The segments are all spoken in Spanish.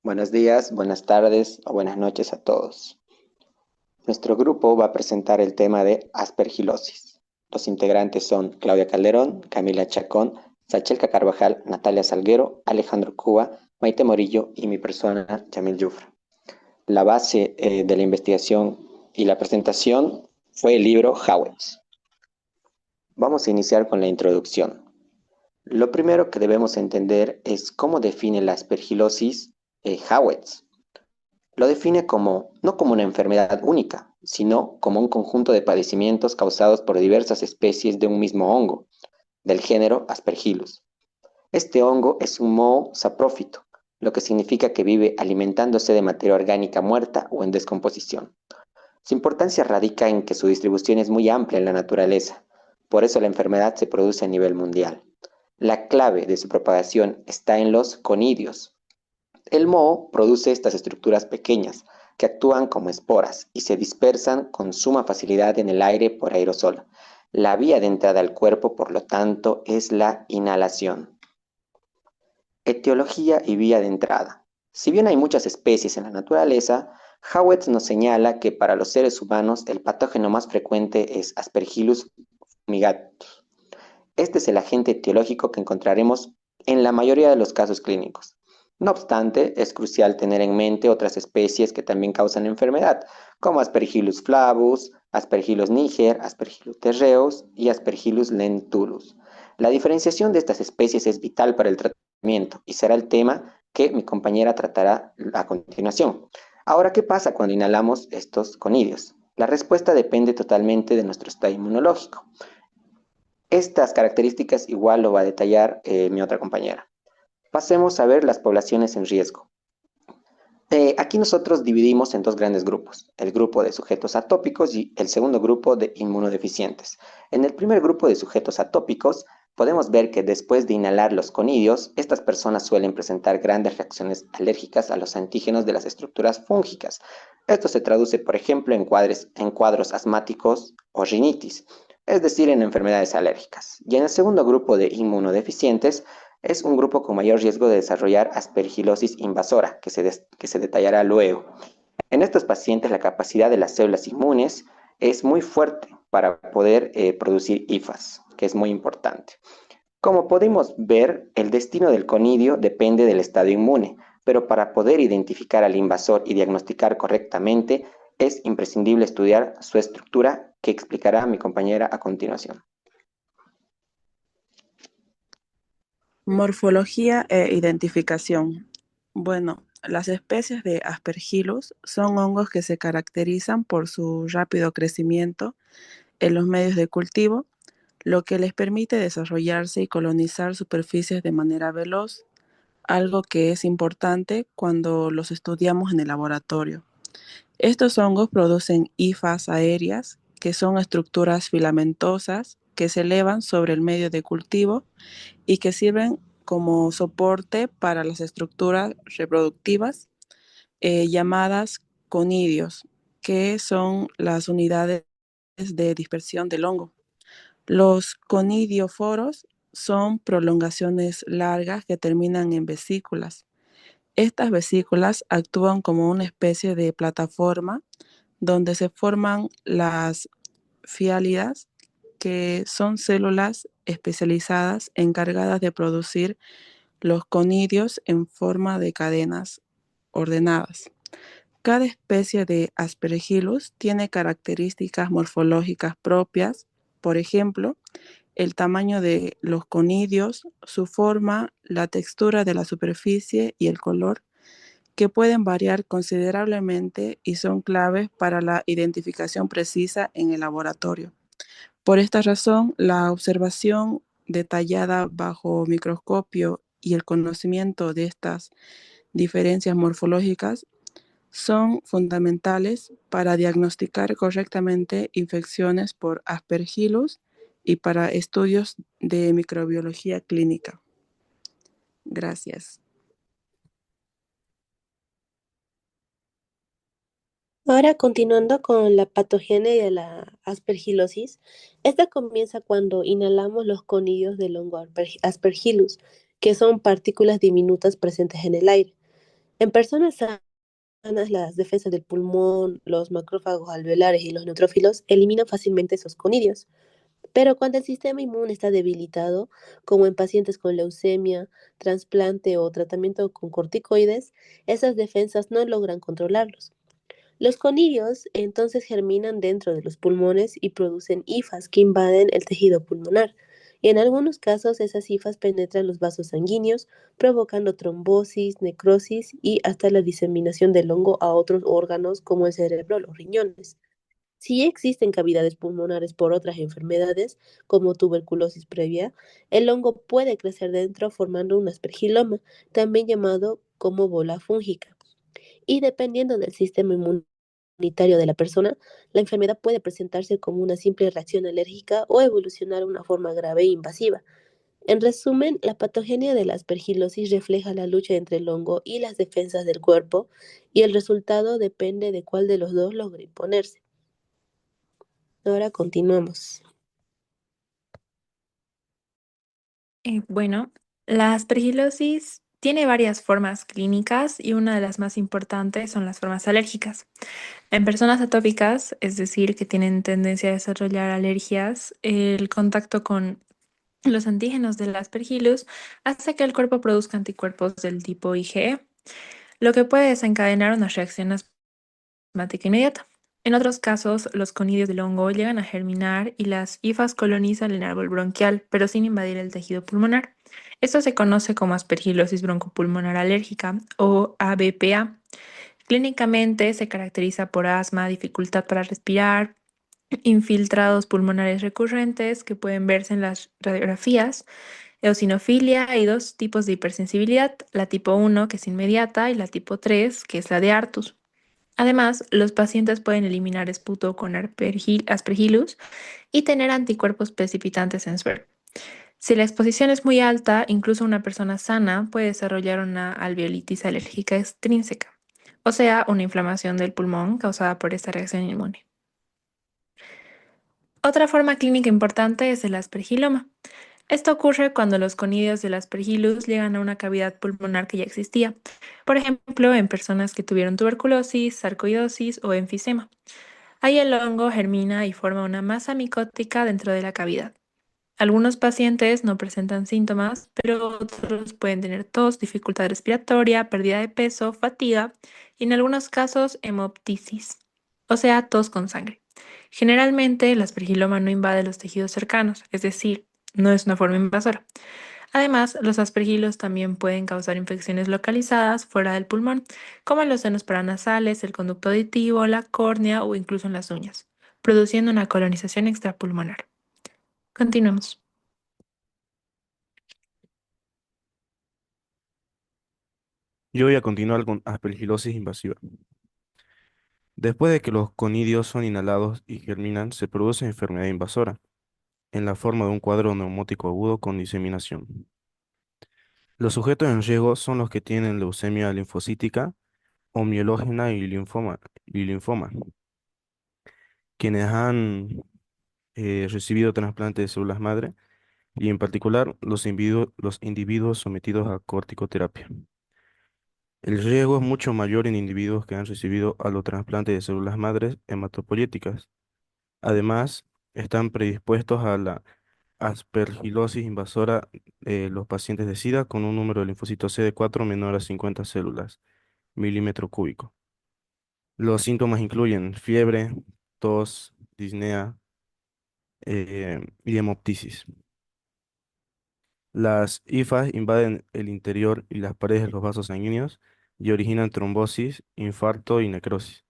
Buenos días, buenas tardes o buenas noches a todos. Nuestro grupo va a presentar el tema de aspergilosis. Los integrantes son Claudia Calderón, Camila Chacón, Sachelka Carvajal, Natalia Salguero, Alejandro Cuba, Maite Morillo y mi persona, Yamil Yufra. La base de la investigación y la presentación fue el libro Howetts. Vamos a iniciar con la introducción. Lo primero que debemos entender es cómo define la aspergilosis Howetts. Lo define no como una enfermedad única, sino como un conjunto de padecimientos causados por diversas especies de un mismo hongo, del género Aspergillus. Este hongo es un moho saprófito, lo que significa que vive alimentándose de materia orgánica muerta o en descomposición. Su importancia radica en que su distribución es muy amplia en la naturaleza, por eso la enfermedad se produce a nivel mundial. La clave de su propagación está en los conidios. El moho produce estas estructuras pequeñas que actúan como esporas y se dispersan con suma facilidad en el aire por aerosol. La vía de entrada al cuerpo, por lo tanto, es la inhalación. Etiología y vía de entrada. Si bien hay muchas especies en la naturaleza, Howetts nos señala que para los seres humanos el patógeno más frecuente es Aspergillus fumigatus. Este es el agente etiológico que encontraremos en la mayoría de los casos clínicos. No obstante, es crucial tener en mente otras especies que también causan enfermedad, como Aspergillus flavus, Aspergillus niger, Aspergillus terreus y Aspergillus lentulus. La diferenciación de estas especies es vital para el tratamiento y será el tema que mi compañera tratará a continuación. Ahora, ¿qué pasa cuando inhalamos estos conidios? La respuesta depende totalmente de nuestro estado inmunológico. Estas características igual lo va a detallar mi otra compañera. Pasemos a ver las poblaciones en riesgo. Aquí nosotros dividimos en dos grandes grupos, el grupo de sujetos atópicos y el segundo grupo de inmunodeficientes. En el primer grupo de sujetos atópicos, podemos ver que después de inhalar los conidios, estas personas suelen presentar grandes reacciones alérgicas a los antígenos de las estructuras fúngicas. Esto se traduce, por ejemplo, en cuadros asmáticos o rinitis, es decir, en enfermedades alérgicas. Y en el segundo grupo de inmunodeficientes, es un grupo con mayor riesgo de desarrollar aspergilosis invasora, que se detallará luego. En estos pacientes, la capacidad de las células inmunes es muy fuerte para poder producir IFAS, que es muy importante. Como podemos ver, el destino del conidio depende del estado inmune, pero para poder identificar al invasor y diagnosticar correctamente, es imprescindible estudiar su estructura, que explicará mi compañera a continuación. Morfología e identificación. Bueno, las especies de Aspergillus son hongos que se caracterizan por su rápido crecimiento en los medios de cultivo, lo que les permite desarrollarse y colonizar superficies de manera veloz, algo que es importante cuando los estudiamos en el laboratorio. Estos hongos producen hifas aéreas, que son estructuras filamentosas que se elevan sobre el medio de cultivo y que sirven como soporte para las estructuras reproductivas llamadas conidios, que son las unidades de dispersión del hongo. Los conidioforos son prolongaciones largas que terminan en vesículas. Estas vesículas actúan como una especie de plataforma donde se forman las fiálidas, que son células especializadas encargadas de producir los conidios en forma de cadenas ordenadas. Cada especie de Aspergillus tiene características morfológicas propias, por ejemplo, el tamaño de los conidios, su forma, la textura de la superficie y el color, que pueden variar considerablemente y son claves para la identificación precisa en el laboratorio. Por esta razón, la observación detallada bajo microscopio y el conocimiento de estas diferencias morfológicas son fundamentales para diagnosticar correctamente infecciones por Aspergillus y para estudios de microbiología clínica. Gracias. Ahora, continuando con la patogenia de la aspergilosis, esta comienza cuando inhalamos los conidios del hongo Aspergillus, que son partículas diminutas presentes en el aire. En personas sanas, las defensas del pulmón, los macrófagos alveolares y los neutrófilos eliminan fácilmente esos conidios. Pero cuando el sistema inmune está debilitado, como en pacientes con leucemia, trasplante o tratamiento con corticoides, esas defensas no logran controlarlos. Los conidios entonces germinan dentro de los pulmones y producen hifas que invaden el tejido pulmonar. Y en algunos casos esas hifas penetran los vasos sanguíneos, provocando trombosis, necrosis y hasta la diseminación del hongo a otros órganos como el cerebro o los riñones. Si existen cavidades pulmonares por otras enfermedades, como tuberculosis previa, el hongo puede crecer dentro formando un aspergiloma, también llamado como bola fúngica. Y dependiendo del sistema inmunitario de la persona, la enfermedad puede presentarse como una simple reacción alérgica o evolucionar de una forma grave e invasiva. En resumen, la patogenia de la aspergilosis refleja la lucha entre el hongo y las defensas del cuerpo, y el resultado depende de cuál de los dos logre imponerse. Ahora continuamos. Bueno, la aspergilosis tiene varias formas clínicas y una de las más importantes son las formas alérgicas. En personas atópicas, es decir, que tienen tendencia a desarrollar alergias, el contacto con los antígenos del aspergillus hace que el cuerpo produzca anticuerpos del tipo IgE, lo que puede desencadenar una reacción asmática inmediata. En otros casos, los conidios del hongo llegan a germinar y las hifas colonizan el árbol bronquial, pero sin invadir el tejido pulmonar. Esto se conoce como aspergilosis broncopulmonar alérgica o ABPA. Clínicamente se caracteriza por asma, dificultad para respirar, infiltrados pulmonares recurrentes que pueden verse en las radiografías, eosinofilia y dos tipos de hipersensibilidad, la tipo 1 que es inmediata y la tipo 3 que es la de Artus. Además, los pacientes pueden eliminar esputo con aspergillus y tener anticuerpos precipitantes en suero. Si la exposición es muy alta, incluso una persona sana puede desarrollar una alveolitis alérgica extrínseca, o sea, una inflamación del pulmón causada por esta reacción inmune. Otra forma clínica importante es el aspergiloma. Esto ocurre cuando los conidios del aspergillus llegan a una cavidad pulmonar que ya existía, por ejemplo, en personas que tuvieron tuberculosis, sarcoidosis o enfisema. Ahí el hongo germina y forma una masa micótica dentro de la cavidad. Algunos pacientes no presentan síntomas, pero otros pueden tener tos, dificultad respiratoria, pérdida de peso, fatiga y en algunos casos hemoptisis, o sea, tos con sangre. Generalmente el aspergiloma no invade los tejidos cercanos, es decir, no es una forma invasora. Además, los aspergilos también pueden causar infecciones localizadas fuera del pulmón, como en los senos paranasales, el conducto auditivo, la córnea o incluso en las uñas, produciendo una colonización extrapulmonar. Continuemos. Yo voy a continuar con aspergilosis invasiva. Después de que los conidios son inhalados y germinan, se produce enfermedad invasora, en la forma de un cuadro neumótico agudo con diseminación. Los sujetos en riesgo son los que tienen leucemia linfocítica o mielógena y linfoma, quienes han recibido trasplante de células madre y en particular los individuos sometidos a corticoterapia. El riesgo es mucho mayor en individuos que han recibido allotrasplante de células madres hematopoyéticas. Además, están predispuestos a la aspergilosis invasora los pacientes de SIDA con un número de linfocitos CD4 menor a 50 células, milímetro cúbico. Los síntomas incluyen fiebre, tos, disnea y hemoptisis. Las hifas invaden el interior y las paredes de los vasos sanguíneos y originan trombosis, infarto y necrosis.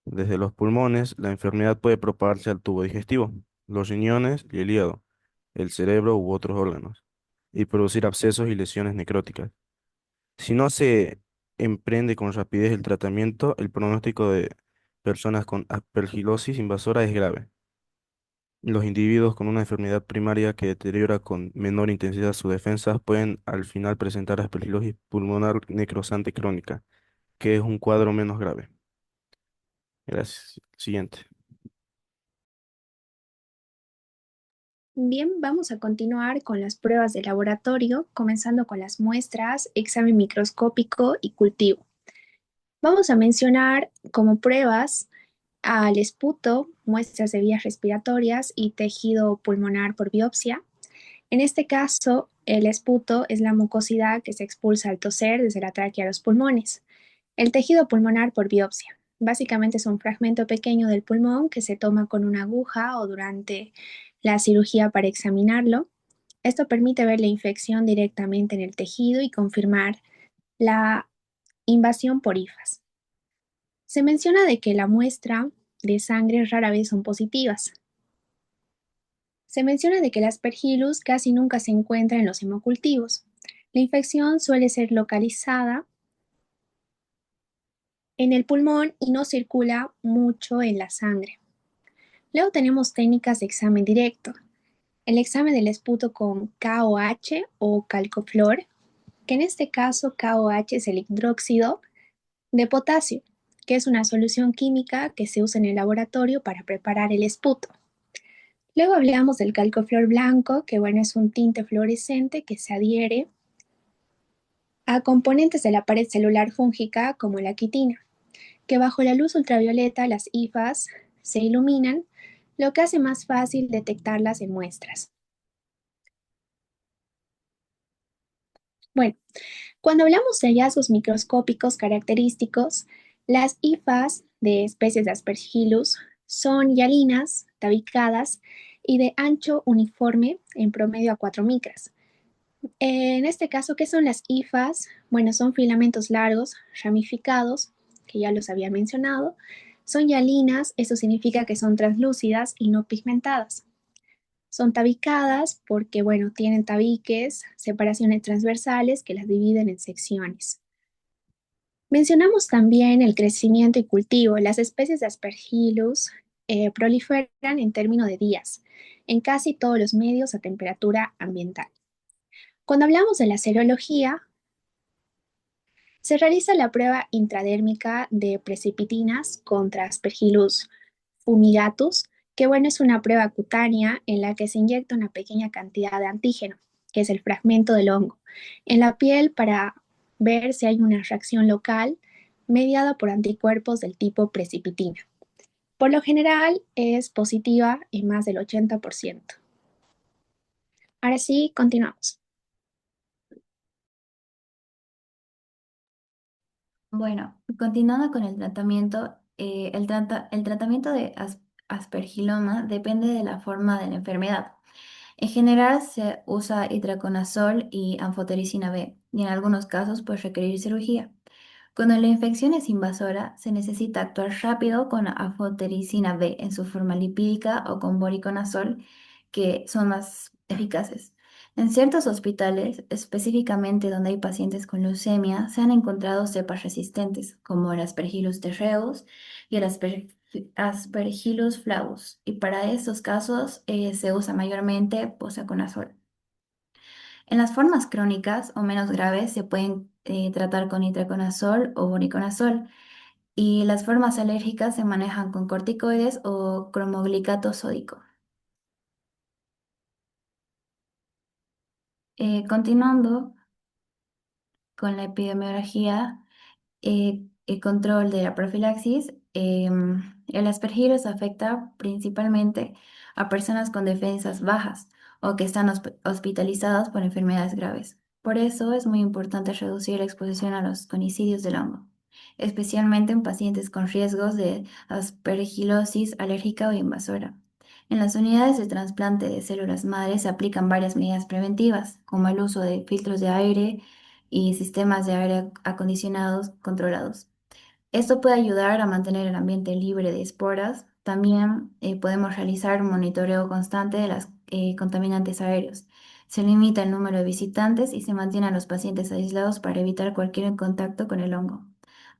Desde los pulmones, la enfermedad puede propagarse al tubo digestivo, los riñones y el hígado, el cerebro u otros órganos, y producir abscesos y lesiones necróticas. Si no se emprende con rapidez el tratamiento, el pronóstico de personas con aspergilosis invasora es grave. Los individuos con una enfermedad primaria que deteriora con menor intensidad sus defensas pueden al final presentar aspergilosis pulmonar necrosante crónica, que es un cuadro menos grave. Gracias. Siguiente. Bien, vamos a continuar con las pruebas de laboratorio, comenzando con las muestras, examen microscópico y cultivo. Vamos a mencionar como pruebas al esputo, muestras de vías respiratorias y tejido pulmonar por biopsia. En este caso, el esputo es la mucosidad que se expulsa al toser desde la tráquea a los pulmones. El tejido pulmonar por biopsia. Básicamente es un fragmento pequeño del pulmón que se toma con una aguja o durante la cirugía para examinarlo. Esto permite ver la infección directamente en el tejido y confirmar la invasión por hifas. Se menciona de que la muestra de sangre rara vez son positivas. Se menciona de que el Aspergillus casi nunca se encuentra en los hemocultivos. La infección suele ser localizada en el pulmón y no circula mucho en la sangre. Luego tenemos técnicas de examen directo. El examen del esputo con KOH o calcoflor, que en este caso KOH es el hidróxido de potasio, que es una solución química que se usa en el laboratorio para preparar el esputo. Luego hablamos del calcoflor blanco, que bueno, es un tinte fluorescente que se adhiere a componentes de la pared celular fúngica como la quitina, que bajo la luz ultravioleta las hifas se iluminan, lo que hace más fácil detectarlas en muestras. Bueno, cuando hablamos de hallazgos microscópicos característicos, las hifas de especies de Aspergillus son hialinas, tabicadas y de ancho uniforme en promedio a 4 micras. En este caso, ¿qué son las hifas? Bueno, son filamentos largos, ramificados, que ya los había mencionado. Son hialinas, eso significa que son translúcidas y no pigmentadas. Son tabicadas porque, bueno, tienen tabiques, separaciones transversales que las dividen en secciones. Mencionamos también el crecimiento y cultivo. Las especies de Aspergillus proliferan en términos de días, en casi todos los medios a temperatura ambiental. Cuando hablamos de la serología, se realiza la prueba intradérmica de precipitinas contra Aspergillus fumigatus, que bueno, es una prueba cutánea en la que se inyecta una pequeña cantidad de antígeno, que es el fragmento del hongo, en la piel para ver si hay una reacción local mediada por anticuerpos del tipo precipitina. Por lo general es positiva en más del 80%. Ahora sí, continuamos. Bueno, continuando con el tratamiento, el tratamiento de aspergiloma depende de la forma de la enfermedad. En general se usa itraconazol y anfotericina B, y en algunos casos puede requerir cirugía. Cuando la infección es invasora, se necesita actuar rápido con anfotericina B en su forma lipídica o con voriconazol, que son más eficaces. En ciertos hospitales, específicamente donde hay pacientes con leucemia, se han encontrado cepas resistentes, como el Aspergillus terreus y el Aspergillus flavus, y para estos casos se usa mayormente posaconazol. En las formas crónicas o menos graves se pueden tratar con itraconazol o voriconazol, y las formas alérgicas se manejan con corticoides o cromoglicato sódico. Continuando con la epidemiología, el control de la profilaxis, el aspergillus afecta principalmente a personas con defensas bajas o que están hospitalizadas por enfermedades graves. Por eso es muy importante reducir la exposición a los conicidios del hongo, especialmente en pacientes con riesgos de aspergilosis alérgica o invasora. En las unidades de trasplante de células madres se aplican varias medidas preventivas, como el uso de filtros de aire y sistemas de aire acondicionados controlados. Esto puede ayudar a mantener el ambiente libre de esporas. También podemos realizar un monitoreo constante de los contaminantes aéreos. Se limita el número de visitantes y se mantiene a los pacientes aislados para evitar cualquier contacto con el hongo.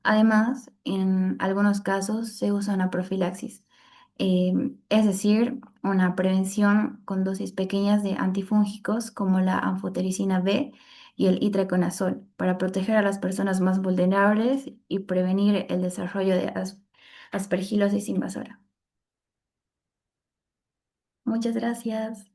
Además, en algunos casos se usa una profilaxis, es decir, una prevención con dosis pequeñas de antifúngicos como la anfotericina B y el itraconazol para proteger a las personas más vulnerables y prevenir el desarrollo de aspergilosis invasora. Muchas gracias.